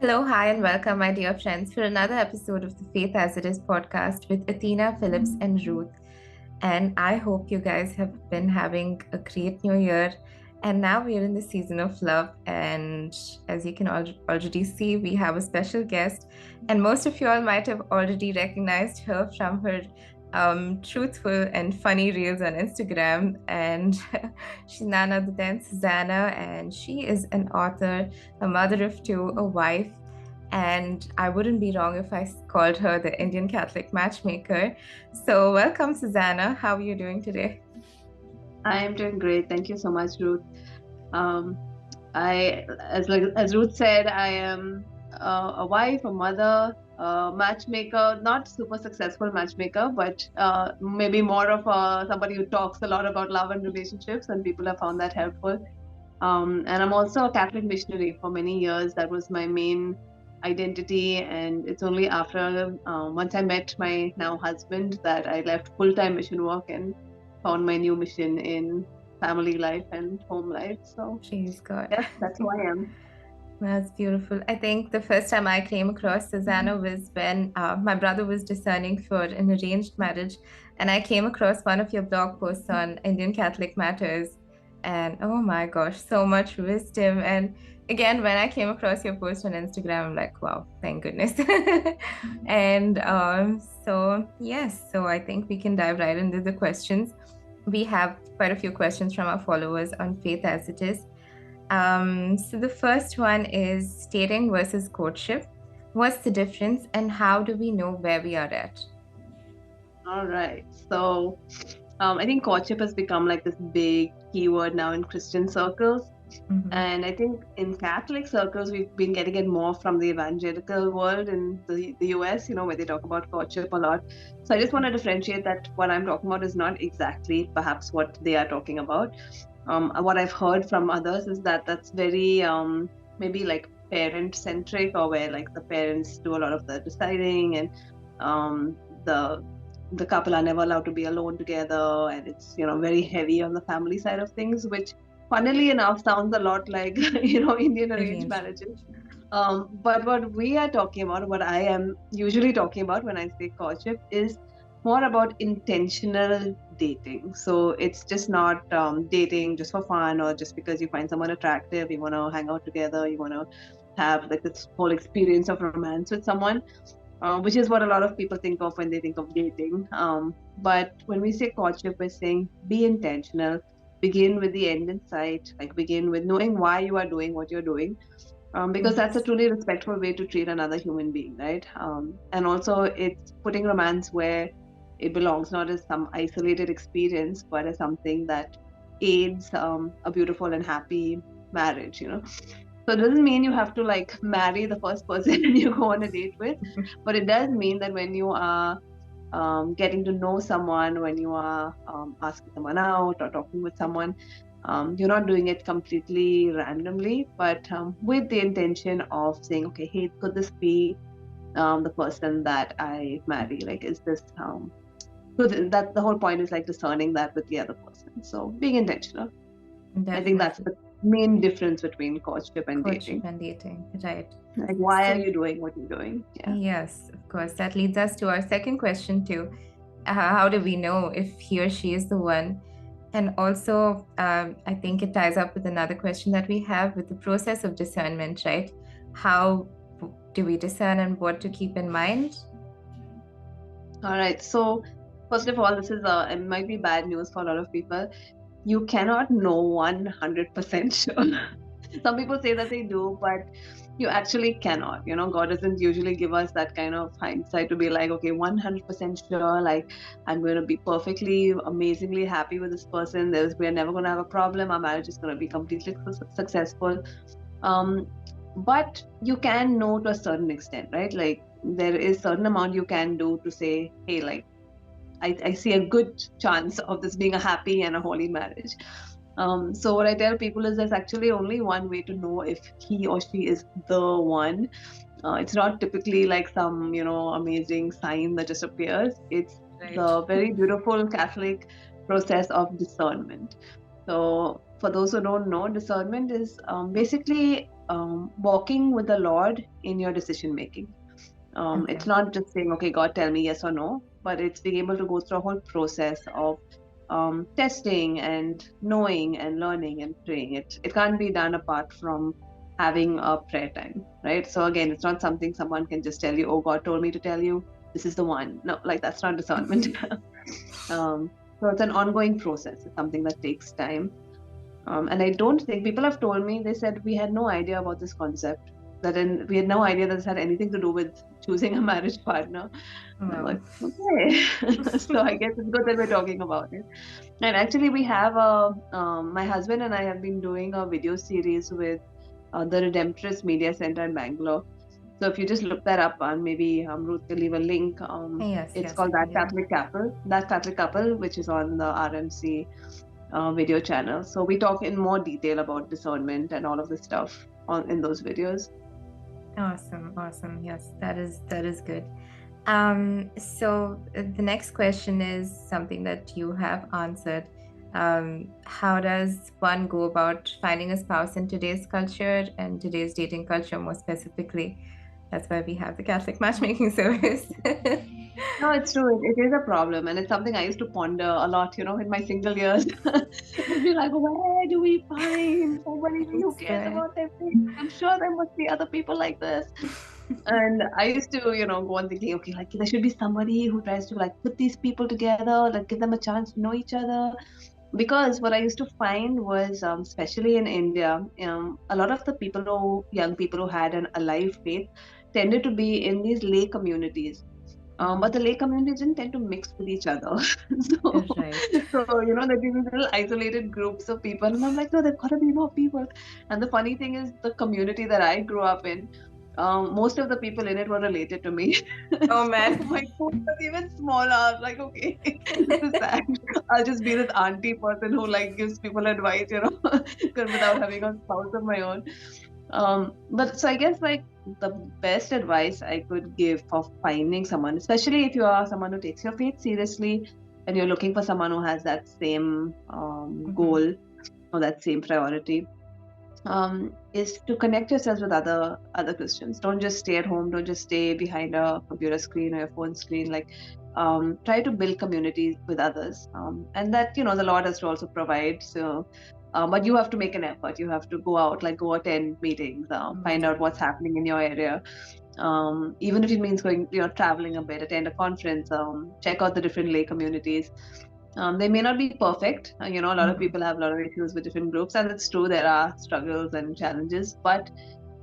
Hello, hi, and welcome, my dear friends, for another episode of the Faith as It Is podcast with Athena, Phillips, and Ruth. And I hope you guys have been having a great new year. And now we are in the season of love. And as you can already see, we have a special guest. And most of you all might have already recognized her from her truthful and funny reels on Instagram. And she's none other than Susanna. And she is an author, a mother of two, a wife. And I wouldn't be wrong if I called her the Indian Catholic matchmaker. So, welcome, Susanna. How are you doing today? I am doing great. Thank you so much, Ruth. Um, as Ruth said, I am a wife, a mother, a matchmaker. Not super successful matchmaker, but maybe more of somebody who talks a lot about love and relationships, and people have found that helpful. And I'm also a Catholic missionary for many years. That was my main identity, and it's only after once I met my now husband that I left full-time mission work and found my new mission in family life and home life. So Praise God. yes, that's who I am. That's beautiful. I think the first time I came across Susanna was when my brother was discerning for an arranged marriage, and I came across one of your blog posts on Indian Catholic matters. And oh my gosh, so much wisdom. And again, when I came across your post on Instagram, I'm like, wow, thank goodness. And yes, so I think we can dive right into the questions. We have quite a few questions from our followers on Faith as It Is. So the first one is dating versus courtship. What's the difference and how do we know where we are at? All right. So I think courtship has become like this big keyword now in Christian circles. Mhm. And I think in Catholic circles, we've been getting it more from the evangelical world in the US, where they talk about courtship a lot. So I just want to differentiate that what I'm talking about is not exactly perhaps what they are talking about. What I've heard from others is that that's very maybe like parent centric, or where like the parents do a lot of the deciding, and um, the the couple are never allowed to be alone together, and it's very heavy on the family side of things, which funnily enough sounds a lot like Indian arranged Arranged. marriages. But what we are talking about, what I am usually talking about when I say courtship, is more about intentional dating. So it's just not dating just for fun, or just because you find someone attractive, you want to hang out together, you want to have like this whole experience of romance with someone, which is what a lot of people think of when they think of dating. But when we say courtship, we're saying be intentional, begin with the end in sight, like begin with knowing why you are doing what you're doing, because that's a Yes. truly respectful way to treat another human being, right? And also, it's putting romance where it belongs, not as some isolated experience, but as something that aids a beautiful and happy marriage. So it doesn't mean you have to like marry the first person you go on a date with, but it does mean that when you are getting to know someone, when you are asking someone out or talking with someone, you're not doing it completely randomly, but with the intention of saying, okay, hey, could this be the person that I marry? Like, is this so that the whole point is like discerning that with the other person. So being intentional. I think that's Definitely. the main difference between courtship and Courtship dating. and dating. Right. Like, why are So, you doing what you're doing? Yeah. yes, of course. That leads us to our second question, too. How do we know if he or she is the one? And also, I think it ties up with another question that we have with the process of discernment, right? How do we discern and what to keep in mind? All right. So, first of all, this is it might be bad news for a lot of people. You cannot know 100% sure. Some people say that they do, but you actually cannot. God doesn't usually give us that kind of hindsight to be like, okay, 100% sure, like I'm going to be perfectly, amazingly happy with this person. We're never going to have a problem. Our marriage is going to be completely successful. Um, but you can know to a certain extent, right? Like there is certain amount you can do to say, hey, like I see a good chance of this being a happy and a holy marriage. So what I tell people is there's actually only one way to know if he or she is the one. It's not typically like some, amazing sign that just appears. It's Right. the very beautiful Catholic process of discernment. So, for those who don't know, discernment is basically walking with the Lord in your decision making. Okay. It's not just saying, okay, God, tell me yes or no, but it's being able to go through a whole process of testing and knowing and learning and praying. It can't be done apart from having a prayer time, right? So again, it's not something someone can just tell you, oh, God told me to tell you, this is the one. No, like that's not discernment. So it's an ongoing process. It's something that takes time. And I don't think people have told me, they said we had no idea about this concept. We had no idea that this had anything to do with choosing a marriage partner. And I'm Wow. like, okay. So I guess it's good that we're talking about it. And actually, we have my husband and I have been doing a video series with the Redemptorist Media Center in Bangalore. So if you just look that up, and maybe Ruth will leave a link. Yes, It's yes, I called can do That Catholic Couple, which is on the RMC video channel. So we talk in more detail about discernment and all of this stuff in those videos. Awesome, awesome. Yes, that is good. So the next question is something that you have answered. How does one go about finding a spouse in today's culture and today's dating culture more specifically? That's why we have the Catholic matchmaking service. No, it's true. It is a problem, and it's something I used to ponder a lot, in my single years. I'd be like, where do we find somebody who cares Swear. about their faith? I'm sure there must be other people like this. And I used to, go on thinking, okay, like there should be somebody who tries to like put these people together, like give them a chance to know each other. Because what I used to find was, especially in India, a lot of the young people who had an alive faith, tended to be in these lay communities. But the lay communities didn't tend to mix with each other. so, Right. there'd be these little isolated groups of people. And I'm like, no, there've got to be more people. And the funny thing is, the community that I grew up in, most of the people in it were related to me. Oh So man. my group was even smaller. I was like, okay, this is sad. I'll just be this auntie person who like gives people advice, without having a spouse of my own. But so I guess like the best advice I could give for finding someone, especially if you are someone who takes your faith seriously and you're looking for someone who has that same goal or that same priority, is to connect yourselves with other Christians. Don't just stay at home. Don't just stay behind a computer screen or a phone screen. Like, try to build communities with others, and that the Lord has to also provide. So, but you have to make an effort. You have to go out, like go attend meetings, find out what's happening in your area. Even if it means going, traveling a bit, attend a conference, check out the different lay communities. They may not be perfect. A lot of people have a lot of issues with different groups, and it's true there are struggles and challenges. But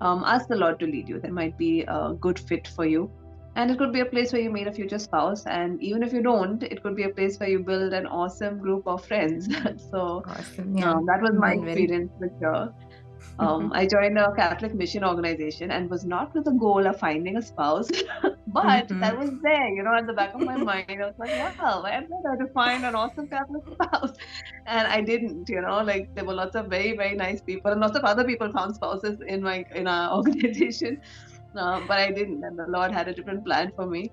ask the Lord to lead you. There might be a good fit for you, and it could be a place where you meet a future spouse. And even if you don't, it could be a place where you build an awesome group of friends. So Awesome. Yeah. that was my Win-win. experience with her. I joined a Catholic mission organization and was not with the goal of finding a spouse, but that was there, at the back of my mind. I was like, wow, I'm better to find an awesome Catholic spouse. And I didn't, like there were lots of very, very nice people, and lots of other people found spouses in our organization. But I didn't, and the Lord had a different plan for me.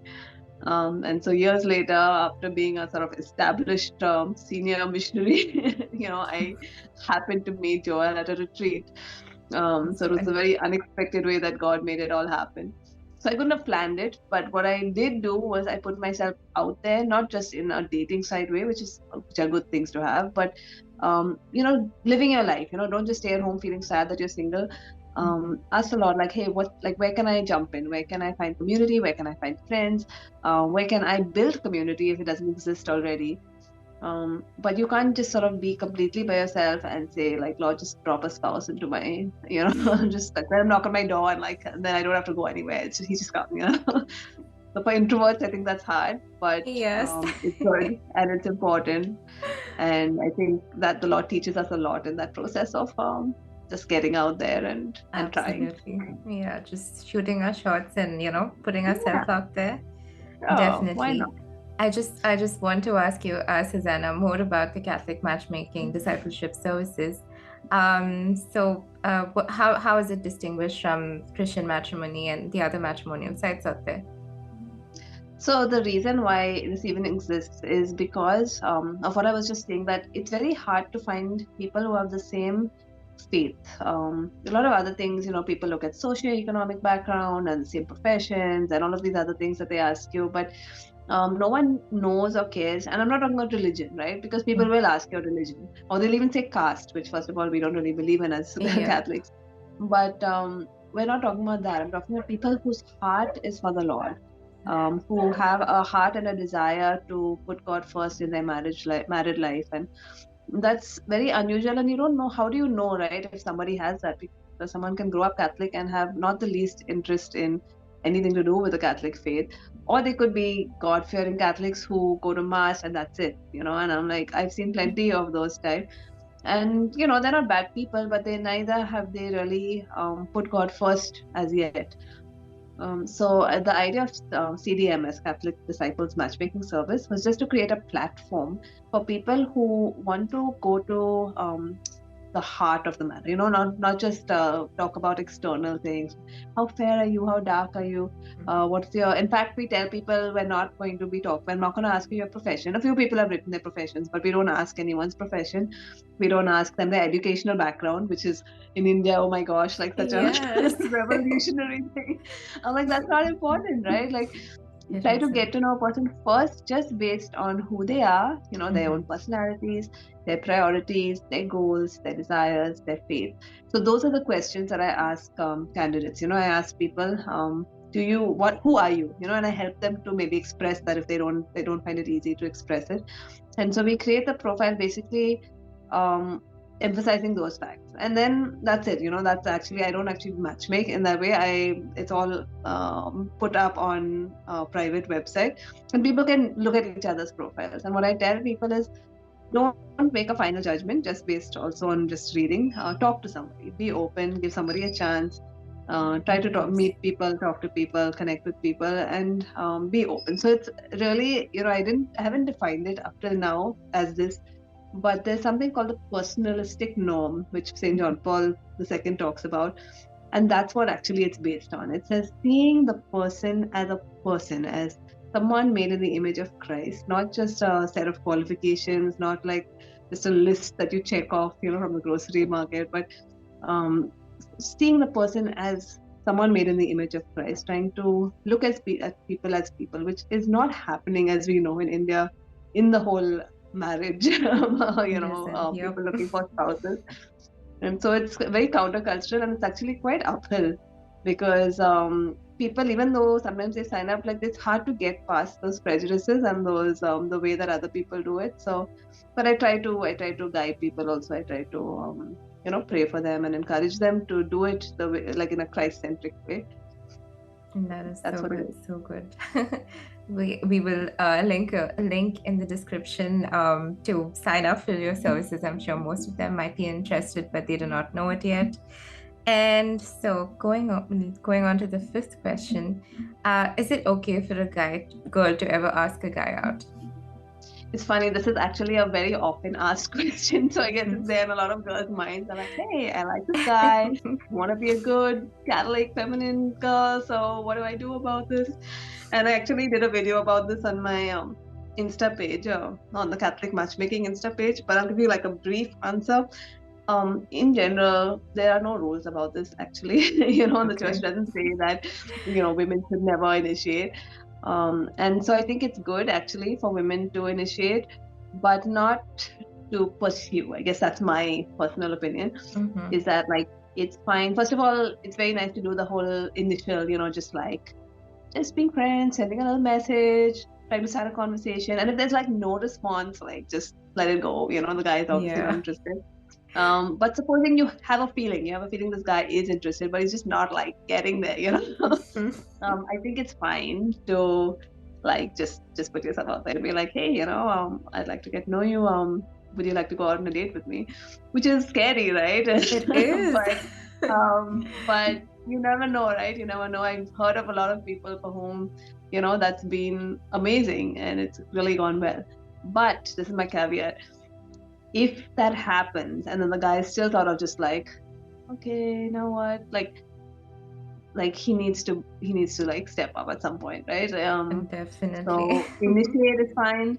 And so years later, after being a sort of established senior missionary, I happened to meet Joel at a retreat. So it was a very unexpected way that God made it all happen. So I couldn't have planned it, but what I did do was I put myself out there, not just in a dating side way, which are good things to have, but living your life. Don't just stay at home feeling sad that you're single. Ask the Lord, like, hey, where can I jump in? Where can I find community? Where can I find friends? Where can I build community if it doesn't exist already? But you can't just sort of be completely by yourself and say, like, Lord, just drop a spouse into my, just like let him knock on my door and then I don't have to go anywhere. He just comes. So for introverts, I think that's hard, but Yes. it's good and it's important. And I think that the Lord teaches us a lot in that process of just getting out there and trying. Absolutely. Yeah, just shooting our shots and putting ourselves out there. Oh, Definitely. why not? I just want to ask you, Susanna, more about the Catholic matchmaking discipleship services. So how is it distinguished from Christian matrimony and the other matrimonial sites out there? So the reason why this even exists is because of what I was just saying, that it's very hard to find people who have the same faith. A lot of other things, people look at socio-economic background and the same professions and all of these other things that they ask you, but no one knows or cares. And I'm not talking about religion, right? Because people will ask your religion, or they'll even say caste, which first of all we don't really believe in as Yeah. Catholics. But we're not talking about that. I'm talking about people whose heart is for the Lord, who have a heart and a desire to put God first in their married life, and that's very unusual. And you don't know, how do you know, right, if somebody has that? Because someone can grow up Catholic and have not the least interest in anything to do with the Catholic faith, or they could be God-fearing Catholics who go to mass and that's it, and I'm like, I've seen plenty of those types. And they're not bad people, but they neither have they really put God first as yet. So the idea of CDMS, Catholic Disciples Matchmaking Service, was just to create a platform for people who want to go to the heart of the matter. Not just talk about external things. How fair are you? How dark are you? What's your? In fact, we tell people we're not going to be talk. We're not going to ask you your profession. A few people have written their professions, but we don't ask anyone's profession. We don't ask them their educational background, which is in India. Oh my gosh, like such a Yes. revolutionary thing. I'm like, that's not important, right? Like, It try to isn't. get to know a person first, just based on who they are, their own personalities, their priorities, their goals, their desires, their faith. So those are the questions that I ask candidates. I ask people, who are you? And I help them to maybe express that if they don't find it easy to express it. And so we create the profile basically um, emphasizing those facts, and then that's it. That's actually, I don't actually matchmake in that way. It's all put up on a private website, and people can look at each other's profiles. And what I tell people is, don't make a final judgment just based also on just reading. Talk to somebody, be open, give somebody a chance. Try to Yes. meet people, talk to people, connect with people, and be open. So it's really, I haven't defined it up till now as this, but there's something called the personalistic norm, which St. John Paul II talks about. And that's what actually it's based on. It says seeing the person, as someone made in the image of Christ, not just a set of qualifications, not like just a list that you check off, from the grocery market, but um, seeing the person as someone made in the image of Christ, trying to look at people as people, which is not happening, as we know, in India, in the whole marriage, It isn't. Yep. people looking for spouses. And so it's very countercultural, and it's actually quite uphill, because people, even though sometimes they sign up, like, it's hard to get past those prejudices and those the way that other people do it. So, but I try to guide people also. I try to pray for them and encourage them to do it the way, like in a Christ-centric way. That is That's so what it good, is. so good. We will link a link in the description to sign up for your services. I'm sure most of them might be interested, but they do not know it yet. And so going on to the fifth question, is it okay for a girl to ever ask a guy out? It's funny, this is actually a very often asked question. So I guess it's Mhm. there in a lot of girls' minds. They're like, hey, I like this guy. I want to be a good Catholic feminine girl. So what do I do about this? And I actually did a video about this on my Insta page, on the Catholic Matchmaking Insta page. But I'll give you like a brief answer. In general, there are no rules about this actually. The church Okay. doesn't say that, women should never initiate. And so I think it's good actually for women to initiate, but not to pursue. I guess that's my personal opinion, Mm-hmm. is that, like, it's fine. First of all, it's very nice to do the whole initial, just being friends, sending a little message, trying to start a conversation. And if there's like no response, like, just let it go. The guy is obviously not Yeah. interested. But supposing you have a feeling this guy is interested, but he's just not like getting there, I think it's fine to, like, just put yourself out there and be like, hey, I'd like to get to know you. Would you like to go out on a date with me? Which is scary, right? It is. But you never know, right? You never know. I've heard of a lot of people for whom, that's been amazing and it's really gone well. But this is my caveat: if that happens and then the guy is still sort of just like, okay, you know what, like, like he needs to like step up at some point, right? Definitely. So initiate is fine,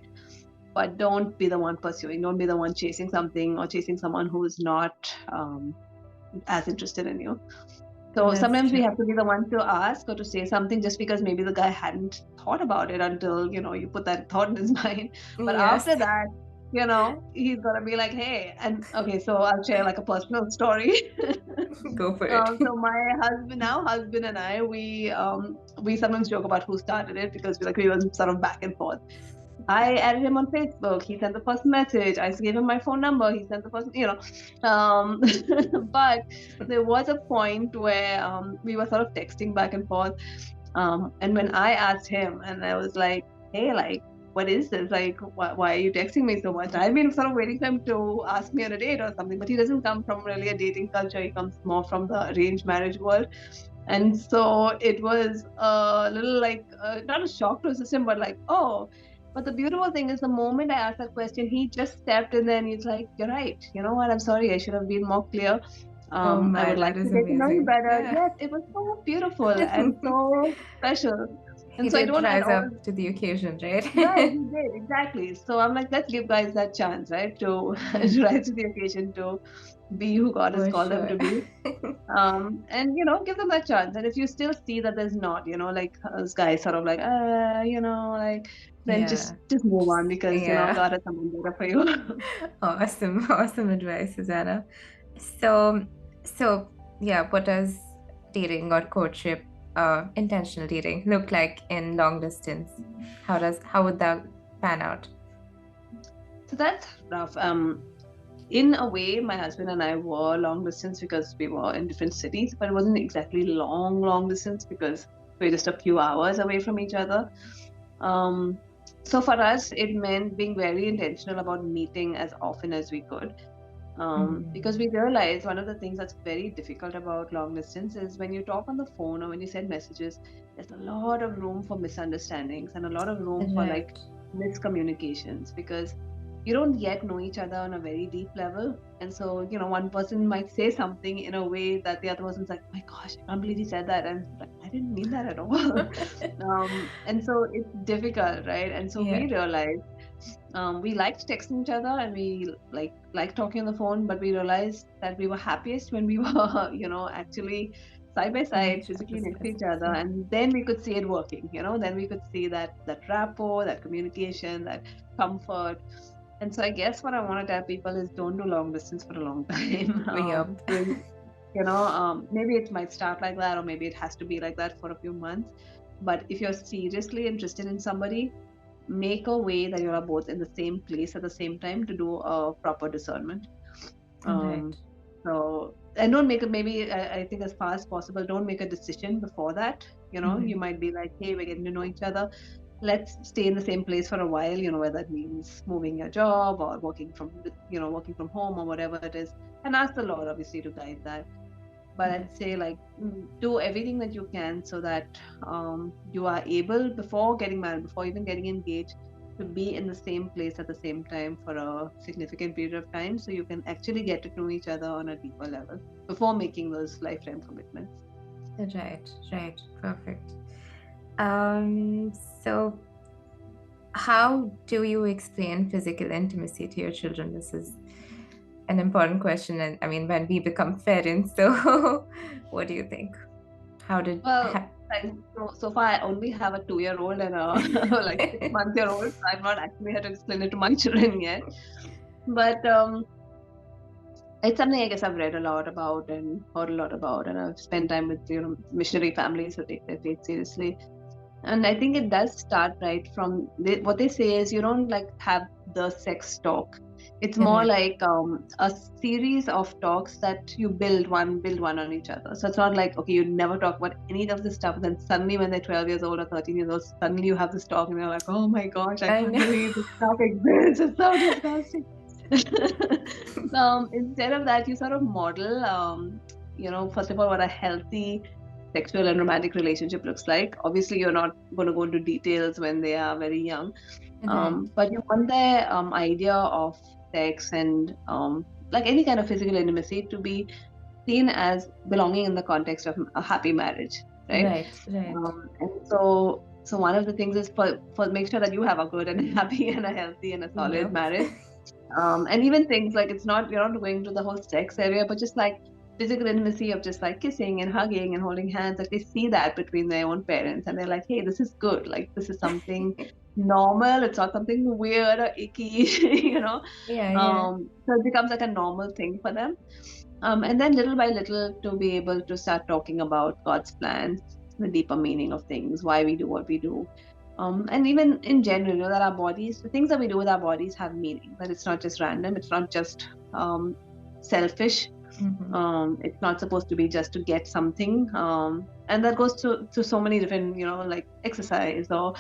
but don't be the one pursuing. Don't be the one chasing something or chasing someone who's not as interested in you. So That's sometimes we true. have to be the one to ask or to say something just because maybe the guy hadn't thought about it until, you put that thought in his mind. But Yes. after that, he's gonna be like, hey, and okay, so I'll share like a personal story. Go for it. So my husband and I, we sometimes joke about who started it because we were sort of back and forth. I added him on Facebook. He sent the first message. I gave him my phone number. He sent the first. But there was a point where we were sort of texting back and forth. And when I asked him, and I was like, "Hey, like, what is this? Like, why are you texting me so much?" I've been sort of waiting for him to ask me on a date or something, but he doesn't come from really a dating culture. He comes more from the arranged marriage world. And so it was a little like, not a shock to the system, but like, oh. But the beautiful thing is, the moment I asked that question, he just stepped in there and he's like, "You're right. You know what? I'm sorry. I should have been more clear. Oh I my, would like that to is get to know you amazing. better." Yeah. Yes, it was so beautiful and so special. And He so I did don't at rise all. up to the occasion, right? Right, he did, exactly. So I'm like, let's give guys that chance, right? To, Yeah, to rise to the occasion, to be who God has for called them sure. to be. And give them that chance. And if you still see that there's not, like this guy sort of like, like, then just Yeah, move on because yeah. God has something better for you. Awesome, awesome advice, Susanna. So, so yeah, what does dating or courtship, intentional dating look like in long distance? How would that pan out? So that's rough. In a way, my husband and I were long distance because we were in different cities, but it wasn't exactly long distance because we're just a few hours away from each other. Um, so for us, it meant being very intentional about meeting as often as we could. Because we realized one of the things that's very difficult about long distance is when you talk on the phone or when you send messages, there's a lot of room for misunderstandings and a lot of room for like Right. miscommunications because you don't yet know each other on a very deep level. And so, one person might say something in a way that the other person's like, "Oh my gosh, I can't believe he said that." And like, I didn't mean that at all. And so it's difficult, right? And so Yeah, we realized we liked texting each other and we like talking on the phone, but we realized that we were happiest when we were, actually side by in side, each physically other's next to each presence. other, Yeah. and then we could see it working. Then we could see that rapport, that communication, that comfort. And so I guess what I want to tell people is don't do long distance for a long time. Yup. Maybe it might start like that, or maybe it has to be like that for a few months. But if you're seriously interested in somebody, make a way that you are both in the same place at the same time to do a proper discernment. Right. Um, so, and don't make it, maybe I think as far as possible, don't make a decision before that. You might be like, hey, we're getting to know each other. Let's stay in the same place for a while, whether that means moving your job or working from home or whatever it is. And ask the Lord, obviously, to guide that. But I'd say like do everything that you can so that you are able before getting married, before even getting engaged, to be in the same place at the same time for a significant period of time, so you can actually get to know each other on a deeper level before making those lifetime commitments. Right, right. Perfect. Um, so how do you explain physical intimacy to your children? This is an important question. And I mean, when we become parents, so what do you think? How did Well, ha- so far I only have a 2-year-old and a like 6-month-year-old. So I've not actually had to explain it to my children yet. But it's something I guess I've read a lot about and heard a lot about, and I've spent time with missionary families who take their faith seriously. And I think it does start right from what they say is you don't like have the sex talk. It's more Right. like a series of talks that you build one on each other. So it's not like, okay, you never talk about any of this stuff, and then suddenly when they're 12 years old or 13 years old, suddenly you have this talk and you're like, oh my gosh, I I can't know. believe this stuff exists. It's so disgusting. Instead of that, you sort of model, first of all, what a healthy sexual and romantic relationship looks like. Obviously, you're not going to go into details when they are very young, Right. but you want their idea of sex and like any kind of physical intimacy to be seen as belonging in the context of a happy marriage. right? Right, right. And so one of the things is for make sure that you have a good and happy and a healthy and a solid Yep. marriage. And even things like it's not, you're not going to the whole sex area, but just like physical intimacy of just like kissing and hugging and holding hands. Like they see that between their own parents, and they're like, hey, this is good. Like this is something normal. It's not something weird or icky, you know. Yeah, yeah. So it becomes like a normal thing for them. And then little by little to be able to start talking about God's plans, the deeper meaning of things, why we do what we do. And even in general, you know, that our bodies, the things that we do with our bodies have meaning, that it's not just random, it's not just selfish. Mm-hmm. It's not supposed to be just to get something. And that goes to so many different, you know, like exercise or,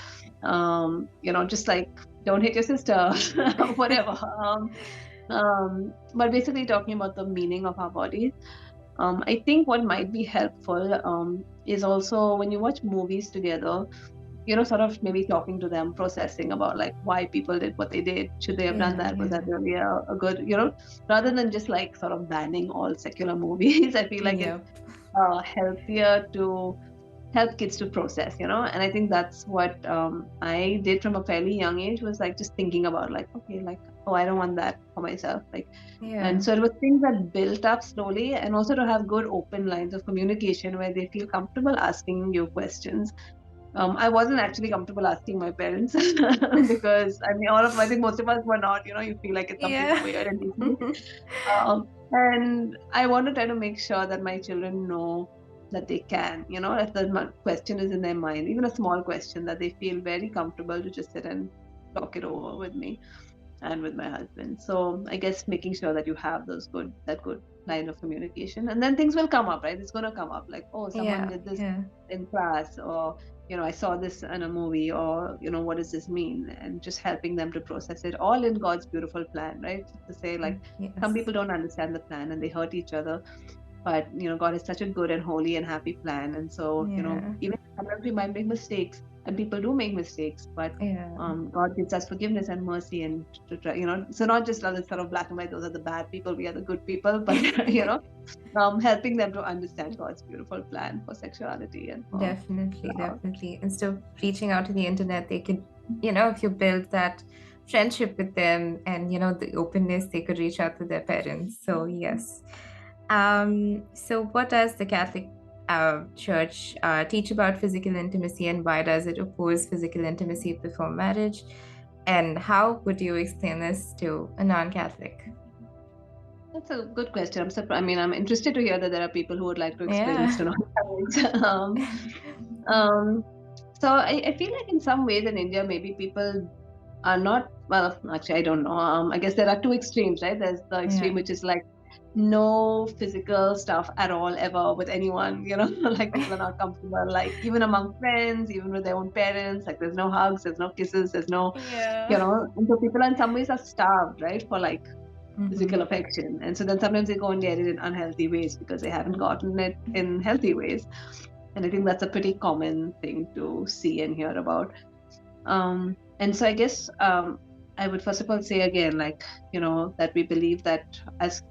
you know, just like don't hit your sister, whatever. But basically talking about the meaning of our bodies. I think what might be helpful is also when you watch movies together, you know, sort of maybe talking to them, processing about like why people did what they did. Should they have done Yeah, that? Was that yeah. really a good, you know, rather than just like sort of banning all secular movies. I feel like it's Yep. healthier to help kids to process, you know. And I think that's what I did from a fairly young age, was like just thinking about like, okay, like, oh, I don't want that for myself, like. Yeah. And so it was things that built up slowly, and also to have good open lines of communication where they feel comfortable asking you questions. I wasn't actually comfortable asking my parents because I mean, I think most of us were not. You know, you feel like it's something Yeah. weird and icky. And I want to try to make sure that my children know that they can, you know, if the question is in their mind, even a small question, that they feel very comfortable to just sit and talk it over with me and with my husband. So I guess making sure that you have that good line of communication, and then things will come up, right? It's going to come up like, oh, someone Yeah, did this yeah. in class, or you know, I saw this in a movie, or you know, what does this mean? And just helping them to process it all in God's beautiful plan, right? To say like, some Yes. people don't understand the plan and they hurt each other, but you know, God has such a good and holy and happy plan. And so, you know, Yeah, even sometimes we might make mistakes, and people do make mistakes, but yeah. God gives us forgiveness and mercy, and to try, you know, so not just like sort of black and white, those are the bad people, we are the good people, but you know, helping them to understand God's beautiful plan for sexuality and for Definitely, love. definitely. Instead of reaching out to the internet, they could, if you build that friendship with them and, the openness, they could reach out to their parents. So, yes. So what does the Catholic Church teach about physical intimacy, and why does it oppose physical intimacy before marriage? And how would you explain this to a non-Catholic? That's a good question. I'm surprised. I mean, I'm interested to hear that there are people who would like to explain this Yeah. to non-Catholics. Um, so I feel like in some ways in India, maybe people are not, well, actually, I don't know. I guess there are two extremes, right? There's the extreme Yeah. which is like no physical stuff at all ever with anyone, you know, like people are not comfortable, like even among friends, even with their own parents, like there's no hugs, there's no kisses, there's no, you Yeah. know, and so people in some ways are starved, right, for like Mm-hmm. physical affection. And so then sometimes they go and get it in unhealthy ways because they haven't gotten it in healthy ways. And I think that's a pretty common thing to see and hear about. And so I guess I would first of all say again, like, you know, that we believe that as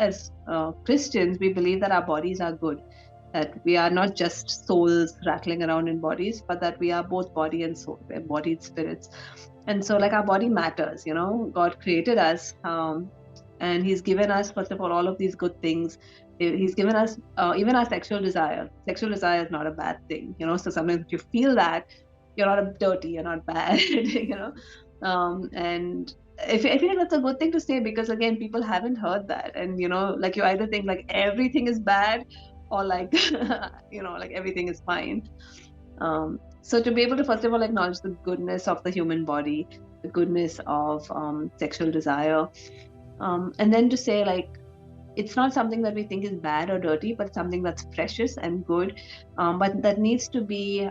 Christians, we believe that our bodies are good, that we are not just souls rattling around in bodies, but that we are both body and soul, we're embodied spirits. And so, like, our body matters, you know, God created us, and He's given us, first of all of these good things. He's given us even our sexual desire. Sexual desire is not a bad thing, you know. So sometimes if you feel that, you're not dirty, you're not bad, you know. And I feel like that's a good thing to say, because again, people haven't heard that, and you know, like you either think like everything is bad, or like you know, like everything is fine. So to be able to first of all acknowledge the goodness of the human body, the goodness of sexual desire, and then to say like it's not something that we think is bad or dirty, but something that's precious and good, but that needs to be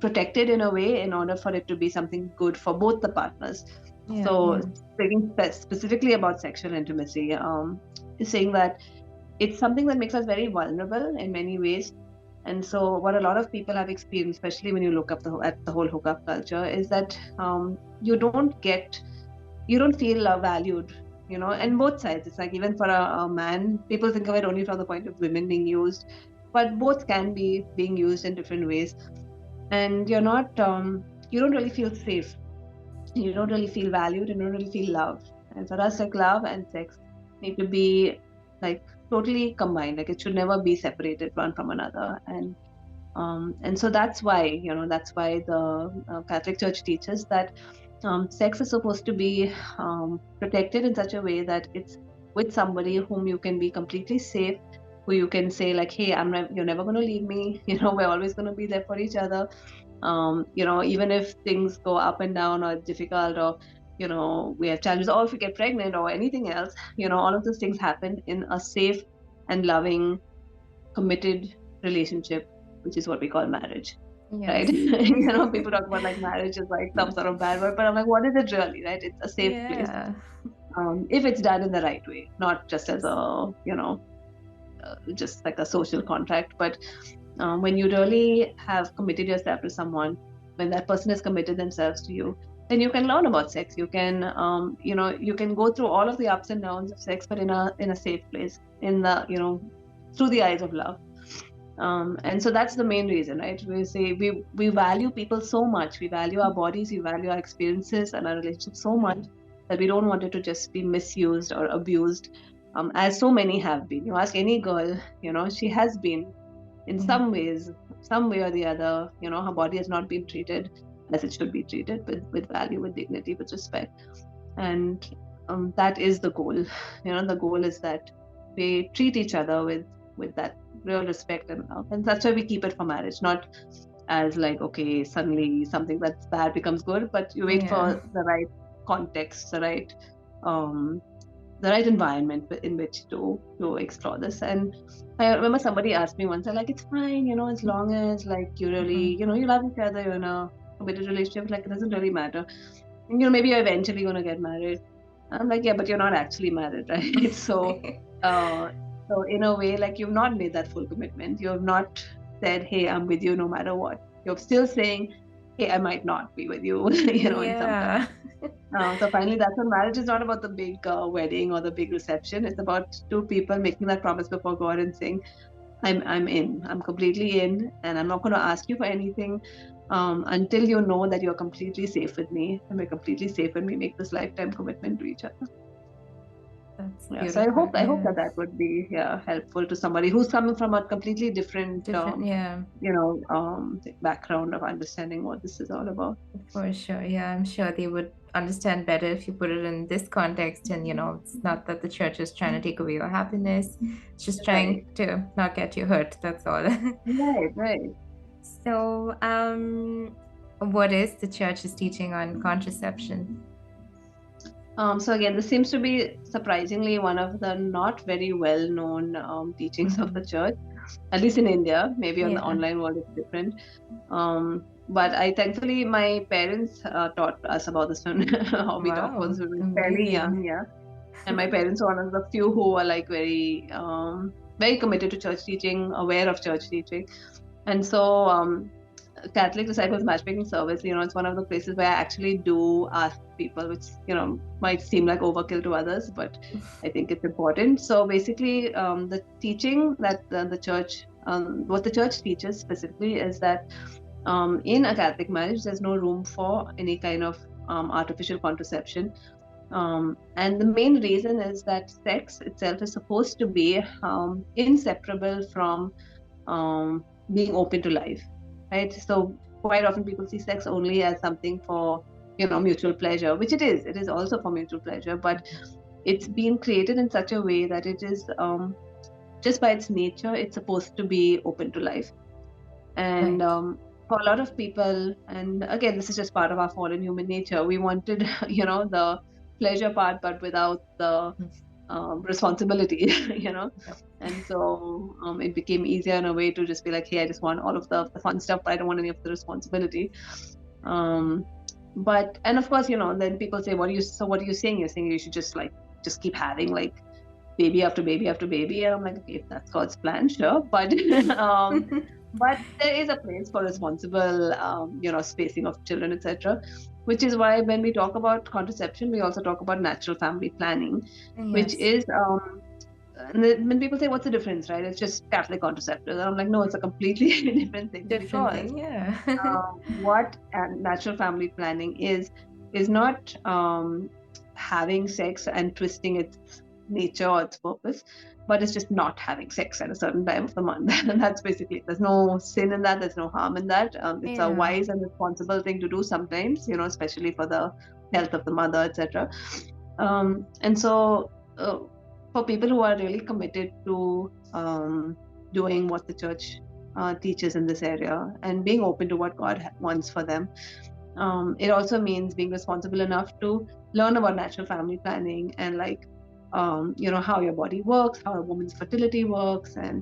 protected in a way in order for it to be something good for both the partners. Yeah, So yeah. speaking specifically about sexual intimacy, is saying that it's something that makes us very vulnerable in many ways. And so what a lot of people have experienced, especially when you look up at the whole hookup culture, is that you you don't feel valued, and both sides. It's like even for a man, people think of it only from the point of women being used. but both can be being used in different ways. And you're not, you don't really feel safe. You don't really feel valued. You don't really feel loved. And for us, like love and sex need to be like totally combined. Like it should never be separated one from another. And so that's why, that's why the Catholic Church teaches that sex is supposed to be protected in such a way that it's with somebody whom you can be completely safe, who you can say like, hey, you're never going to leave me. We're always going to be there for each other. Even if things go up and down or difficult, or we have challenges, or if we get pregnant or anything else, all of those things happen in a safe and loving, committed relationship, which is what we call marriage. Right? Yes. People talk about like marriage is like some sort of bad word, but I'm like, what is it really? Right? It's a safe place, Yeah. if it's done in the right way, not just as a just like a social contract, but when you really have committed yourself to someone, when that person has committed themselves to you, then you can learn about sex. You can you can go through all of the ups and downs of sex, but in a safe place, in the through the eyes of love. And so that's the main reason, right? We say we value people so much, we value our bodies, we value our experiences and our relationships so much, that we don't want it to just be misused or abused, as so many have been. You ask any girl, she has been in some ways, some way or the other. Her body has not been treated as it should be treated, with value, with dignity, with respect. And that is the goal. The goal is that we treat each other with that real respect and love, and that's why we keep it for marriage, not as like, okay, suddenly something that's bad becomes good, but you wait for the right context, the right environment in which to explore this. And I remember somebody asked me once, like, it's fine, as long as like you really, you love each other, you're in a committed relationship, like it doesn't really matter. And, maybe you're eventually going to get married. I'm like, yeah, but you're not actually married, right? So in a way, like, you've not made that full commitment. You have not said, hey, I'm with you no matter what. You're still saying, hey, I might not be with you, in some time. So finally, that's when marriage is not about the big wedding or the big reception. It's about two people making that promise before God and saying, I'm in. I'm completely in, and I'm not going to ask you for anything until you know that you're completely safe with me, and we're completely safe when we make this lifetime commitment to each other. That's Yeah. beautiful. So I hope that would be helpful to somebody who's coming from a completely different background of understanding what this is all about. For sure. Yeah, I'm sure they would understand better if you put it in this context. And, it's not that the church is trying to take away your happiness, it's just trying to not get you hurt. That's all. Right. So, what is the church's teaching on contraception? So again, this seems to be surprisingly one of the not very well-known teachings of the church, at least in India. Maybe on the online world it's different. But thankfully, my parents taught us about this when we talked about this when we were fairly young, And my parents are one of the few who are like very, very committed to church teaching, aware of church teaching. And so Catholic Disciples Matchmaking Service, it's one of the places where I actually do ask people, which, might seem like overkill to others, but I think it's important. So basically, the teaching that the church, what the church teaches specifically is that in a Catholic marriage, there's no room for any kind of artificial contraception. And the main reason is that sex itself is supposed to be inseparable from being open to life. Right. So quite often people see sex only as something for, mutual pleasure, which it is. It is also for mutual pleasure, but it's been created in such a way that it is just by its nature, it's supposed to be open to life. And for a lot of people, and again, this is just part of our fallen human nature, we wanted, the pleasure part, but without the responsibility, And so it became easier in a way to just be like, hey, I just want all of the fun stuff, but I don't want any of the responsibility. But, and of course, then people say, what are you saying? You're saying you should just keep having like baby after baby after baby. And I'm like, okay, if that's God's plan, sure. But, but there is a place for responsible, spacing of children, etc. Which is why when we talk about contraception, we also talk about natural family planning, which is and when people say, what's the difference, right? It's just Catholic contraceptives. And I'm like, no, it's a completely different thing, Different because thing, yeah. what natural family planning is not having sex and twisting its nature or its purpose, but it's just not having sex at a certain time of the month. And that's basically it. There's no sin in that, there's no harm in that. It's a Yeah. wise and responsible thing to do sometimes, especially for the health of the mother, etc. And so for people who are really committed to doing what the church teaches in this area and being open to what God wants for them, it also means being responsible enough to learn about natural family planning and how your body works, how a woman's fertility works, and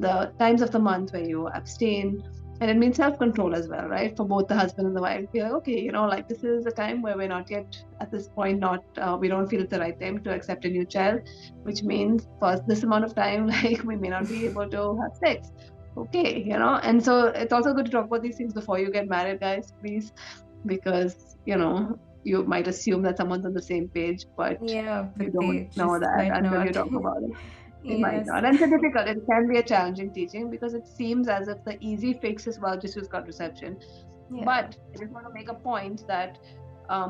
the times of the month where you abstain. And it means self-control as well, right? For both the husband and the wife, be like, okay, this is a time where we're not yet at this point, not we don't feel it's the right time to accept a new child, which means for this amount of time, like we may not be able to have sex. Okay, and so it's also good to talk about these things before you get married, guys, please, because you might assume that someone's on the same page, but Yeah, you but don't they know just that might until you not. talk about it. They might Yes. not. And it's difficult. It can be a challenging teaching because it seems as if the easy fix is, well, just use contraception. Yeah. But I just want to make a point that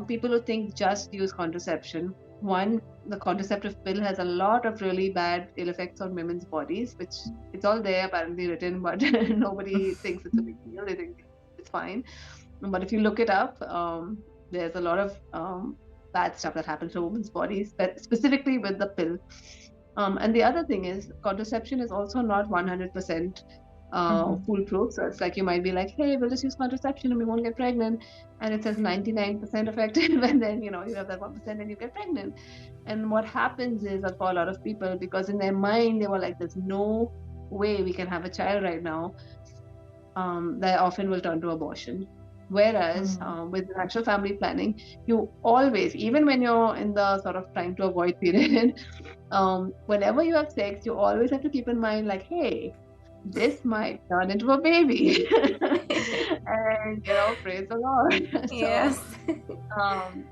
people who think just use contraception, one, the contraceptive pill has a lot of really bad ill effects on women's bodies, which it's all there apparently written, but nobody thinks it's a big deal. They think it's fine. But if you look it up, there's a lot of bad stuff that happens to women's bodies, but specifically with the pill. And the other thing is, contraception is also not 100% Mhm. foolproof. So it's like you might be like, hey, we'll just use contraception and we won't get pregnant. And it says 99% effective, and then you have that 1% and you get pregnant. And what happens is that for a lot of people, because in their mind they were like, there's no way we can have a child right now, they often will turn to abortion. Whereas Mm. with natural family planning, you always, even when you're in the sort of trying to avoid period, whenever you have sex, you always have to keep in mind, like, hey, this might turn into a baby. And praise the Lord. So Yes. um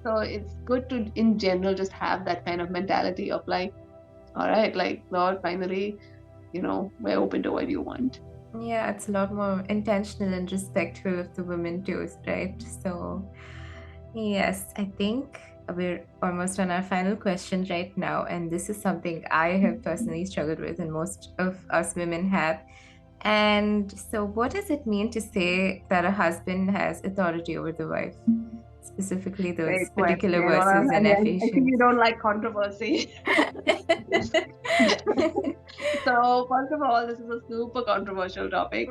so it's good to in general just have that kind of mentality of like, all right, like, Lord, finally, we're open to what you want. Yeah, it's a lot more intentional and respectful of the women too, right? So, yes, I think we're almost on our final question right now. And this is something I have personally struggled with, and most of us women have. And so, what does it mean to say that a husband has authority over the wife? Specifically, those Great particular question. verses in I think you Ephesians. don't like controversy. So, first of all, this is a super controversial topic.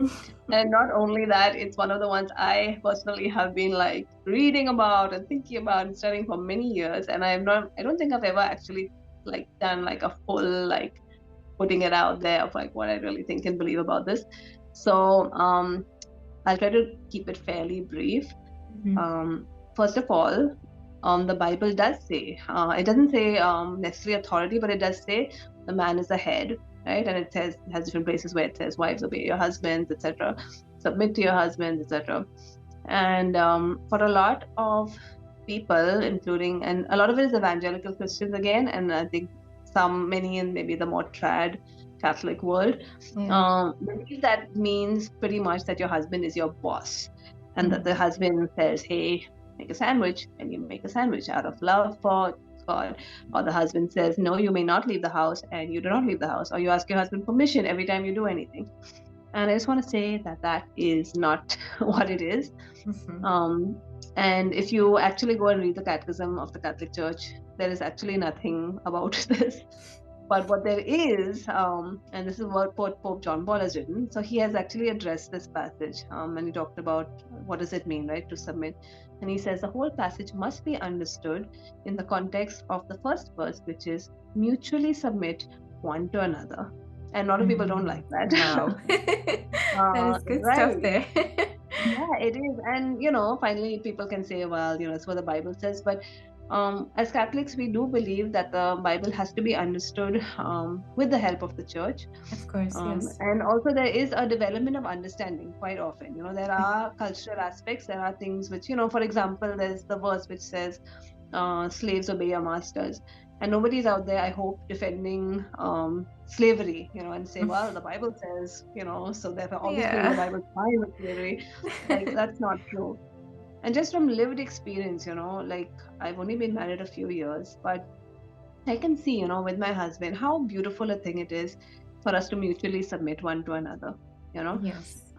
And not only that, it's one of the ones I personally have been like reading about and thinking about and studying for many years. And I don't think I've ever actually like done like a full, like, putting it out there of like what I really think and believe about this. So, I'll try to keep it fairly brief. Mhm. Um, First of all, the Bible does say, it doesn't say necessarily authority, but it does say the man is the head, right? And it has different places where it says, wives, obey your husbands, etc., submit to your husbands, etc. And for a lot of people, including, and a lot of it is evangelical Christians again, and I think many in maybe the more trad Catholic world, Yeah. believe that means pretty much that your husband is your boss, and that the Mm. husband says, hey, make a sandwich, and you make a sandwich out of love for God. Or the husband says, no, you may not leave the house, and you do not leave the house. Or you ask your husband permission every time you do anything. And I just want to say that that is not what it is. Mhm. Um, and if you actually go and read the Catechism of the Catholic Church, there is actually nothing about this. But what there is, and this is what Pope John Paul has written, so he has actually addressed this passage, and he talked about what does it mean, right, to submit. And he says the whole passage must be understood in the context of the first verse, which is mutually submit one to another. And a lot of people don't Mm. like that. Wow. That is good stuff Right. there. Yeah, it is. And, finally people can say, well, it's what the Bible says. But as Catholics, we do believe that the Bible has to be understood with the help of the church. Of course, yes. And also, there is a development of understanding quite often. There are cultural aspects, there are things which, for example, there's the verse which says, slaves obey your masters. And nobody's out there, I hope, defending slavery, and say, well, the Bible says, so therefore obviously the Yeah. Bible's fine with slavery. Like, that's not true. And just from lived experience, like, I've only been married a few years, but I can see, with my husband, how beautiful a thing it is for us to mutually submit one to another. You know, Yes.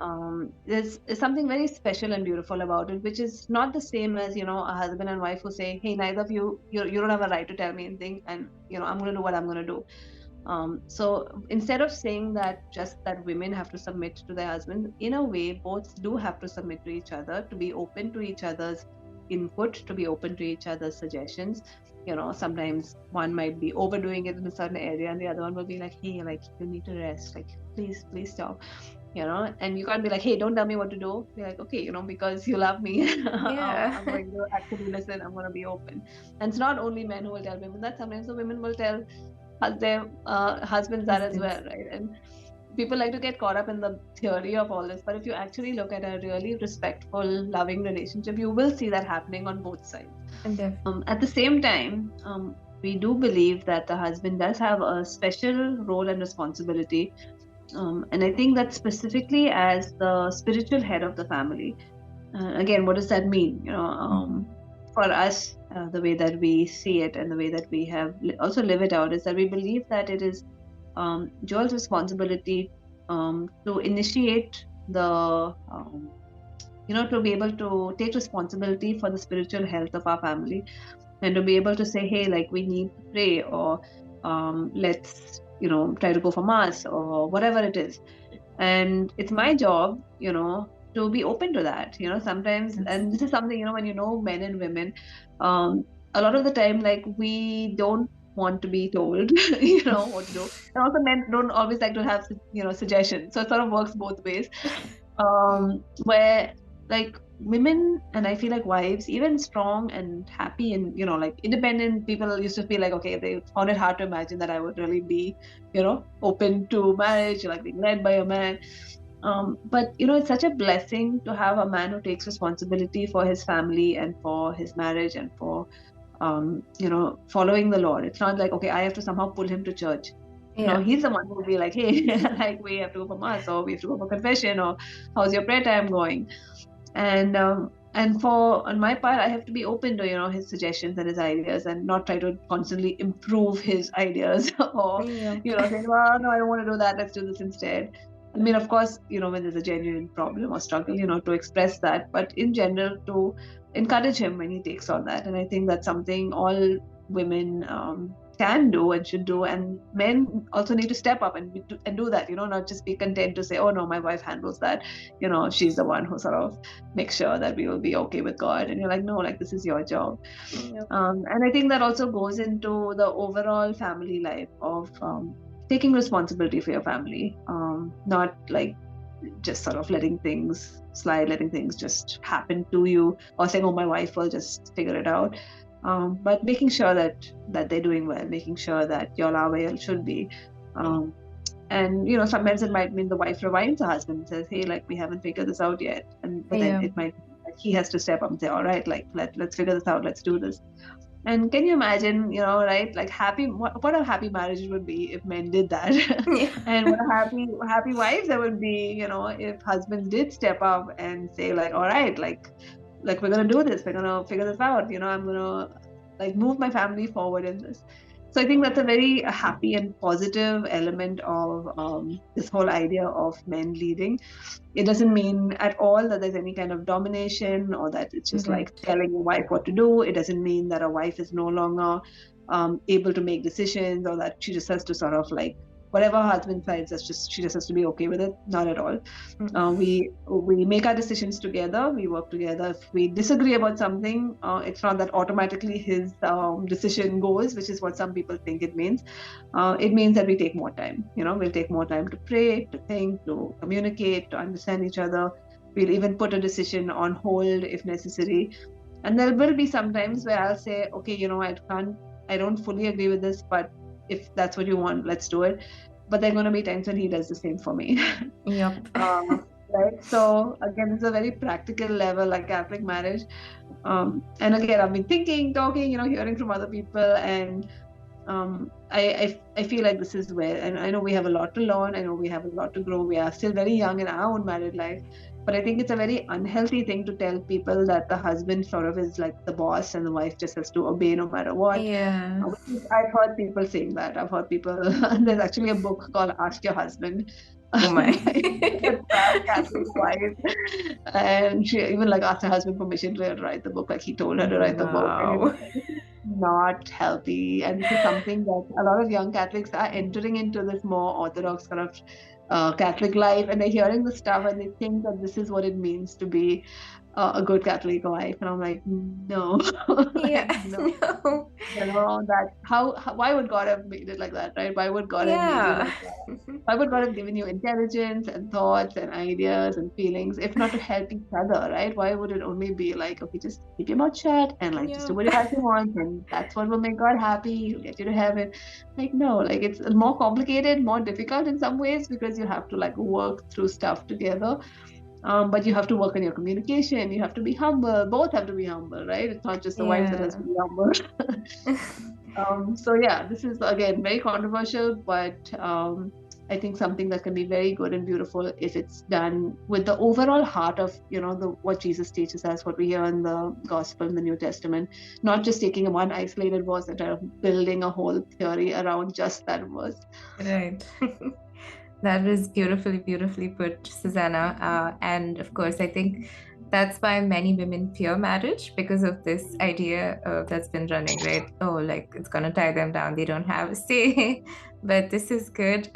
there's something very special and beautiful about it, which is not the same as, a husband and wife who say, "Hey, neither of you don't have a right to tell me anything, and I'm going to do what I'm going to do." So instead of saying that just that women have to submit to their husbands, in a way, both do have to submit to each other, to be open to each other's input, to be open to each other's suggestions. Sometimes one might be overdoing it in a certain area, and the other one will be like, "Hey, like, you need to rest. Like, please stop." And you can't be like, "Hey, don't tell me what to do." Be like, "Okay, because you love me, Yeah. I'm going to actually listen. I'm going to be open." And it's not only men who will tell women that. Sometimes the women will tell their husbands that as Husbands. well, right? And people like to get caught up in the theory of all this, but if you actually look at a really respectful, loving relationship, you will see that happening on both sides. And At the same time, we do believe that the husband does have a special role and responsibility, and I think that specifically as the spiritual head of the family. Again, what does that mean? For us, the way that we see it and the way that we have also live it out is that we believe that it is Joel's responsibility to initiate to be able to take responsibility for the spiritual health of our family, and to be able to say, hey, like, we need to pray, or let's, try to go for mass, or whatever it is. And it's my job, to be open to that, sometimes. yes. And this is something, when men and women, um, a lot of the time, like, we don't want to be told what to do. And also men don't always like to have suggestions, so it sort of works both ways. Where, like, women, and I feel like wives, even strong and happy and like independent people, used to feel like, okay, they found it hard to imagine that I would really be open to marriage, like being led by a man. But it's such a blessing to have a man who takes responsibility for his family and for his marriage and for following the Lord. It's not like, okay, I have to somehow pull him to church. No, Yeah. he's the one who will be like, hey, like, we have to go for mass, or we have to go for confession, or how's your prayer time going? And for on my part, I have to be open to his suggestions and his ideas, and not try to constantly improve his ideas, or Yeah. saying, well, no, I don't want to do that, let's do this instead. I mean, of course, when there's a genuine problem or struggle, to express that, but in general, to encourage him when he takes on that. And I think that's something all women can do and should do, and men also need to step up and do that. Not just be content to say, oh no, my wife handles that. She's the one who sort of makes sure that we will be okay with God. And you're like, no, like, this is your job. Yep. And I think that also goes into the overall family life of taking responsibility for your family, not like just sort of letting things slide, letting things just happen to you, or saying, oh, my wife will just figure it out. But making sure that they're doing well, making sure that y'all are where you should be. um, and sometimes it might mean the wife reminds the husband and says, hey, like, we haven't figured this out yet. But then Yeah. it might mean that he has to step up and say, all right, like, let's figure this out, let's do this. And can you imagine, right, like, what a happy marriage it would be if men did that. Yeah. And what a happy wives there would be, if husbands did step up and say, like, all right, like, we're gonna do this, we're gonna figure this out, I'm gonna, like, move my family forward in this. So I think that's a very happy and positive element of this whole idea of men leading. It doesn't mean at all that there's any kind of domination, or that it's just like Right. telling a wife what to do. It doesn't mean that a wife is no longer able to make decisions, or that she just has to sort of, like, whatever her husband decides, she just has to be okay with it. Not at all. We make our decisions together. We work together. If we disagree about something, it's not that automatically his decision goes, which is what some people think it means. It means that we take more time. We'll take more time to pray, to think, to communicate, to understand each other. We'll even put a decision on hold if necessary. And there will be some times where I'll say, okay, I don't fully agree with this, but if that's what you want, let's do it. But there are going to be times when he does the same for me. Yep. Right. So again, it's a very practical level, like Catholic marriage. And again, I've been thinking, talking, hearing from other people, and I feel like this is where, and I know we have a lot to learn. I know we have a lot to grow. We are still very young in our own married life, but I think it's a very unhealthy thing to tell people that the husband sort of is like the boss and the wife just has to obey no matter what. Yeah. I've heard people saying that. I've heard people. There's actually a book called "Ask Your Husband" Oh my. by a proud Catholic wife, and she even like asked her husband permission to write the book. Like he told her to write the book, and Wow. not healthy. And this is something that a lot of young Catholics are entering into this more orthodox kind of Catholic life, and they're hearing the stuff and they think that this is what it means to be a good Catholic wife. And I'm like, no, Yeah. like, no. No. You know that why would God have made it like that, right? Why would God have made you Yeah. like that? Why would God have given you intelligence and thoughts and ideas and feelings, if not to help each other, right? Why would it only be like, okay, just keep your mouth shut and like just Yeah. do what your husband wants and that's what will make God happy, he'll get you to heaven. Like no, like it's more complicated, more difficult in some ways because you have to like work through stuff together. But you have to work on your communication, you have to be humble, both have to be humble, right? It's not just the wife that has Yeah. to be humble. So yeah, this is again very controversial, but I think something that can be very good and beautiful if it's done with the overall heart of the what Jesus teaches us, what we hear in the Gospel in the New Testament, not just taking one isolated verse and kind of building a whole theory around just that verse. Right. That was beautifully, beautifully put, Susanna. And of course, I think that's why many women fear marriage because of this idea that's been running, right? Oh, like it's gonna tie them down. They don't have a say. But this is good.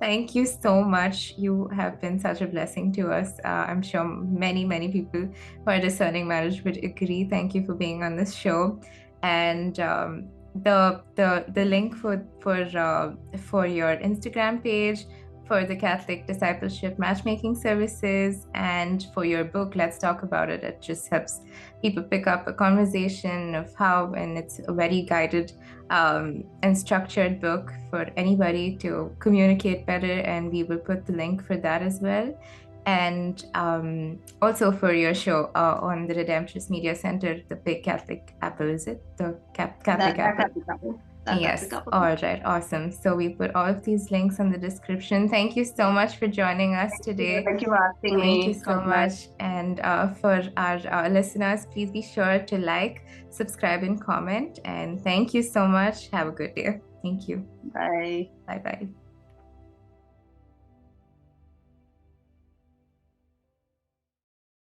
Thank you so much. You have been such a blessing to us. I'm sure many, many people who are discerning marriage would agree. Thank you for being on this show. And the link for your Instagram page, for the Catholic Discipleship Matchmaking Services, and for your book, Let's Talk About It. It just helps people pick up a conversation of how, and it's a very guided and structured book for anybody to communicate better. And we will put the link for that as well. And also for your show on the Redemptorist Media Center, the Big Catholic Apple, is it? The Catholic That Apple. Catholic couple. That Catholic Yes, couple. all right, awesome. So we put all of these links in the description. Thank you so much for joining us today. Thank you for asking Thank you me. so God bless. much. And for our listeners, please be sure to like, subscribe, and comment. And thank you so much. Have a good day. Thank you. Bye. Bye bye.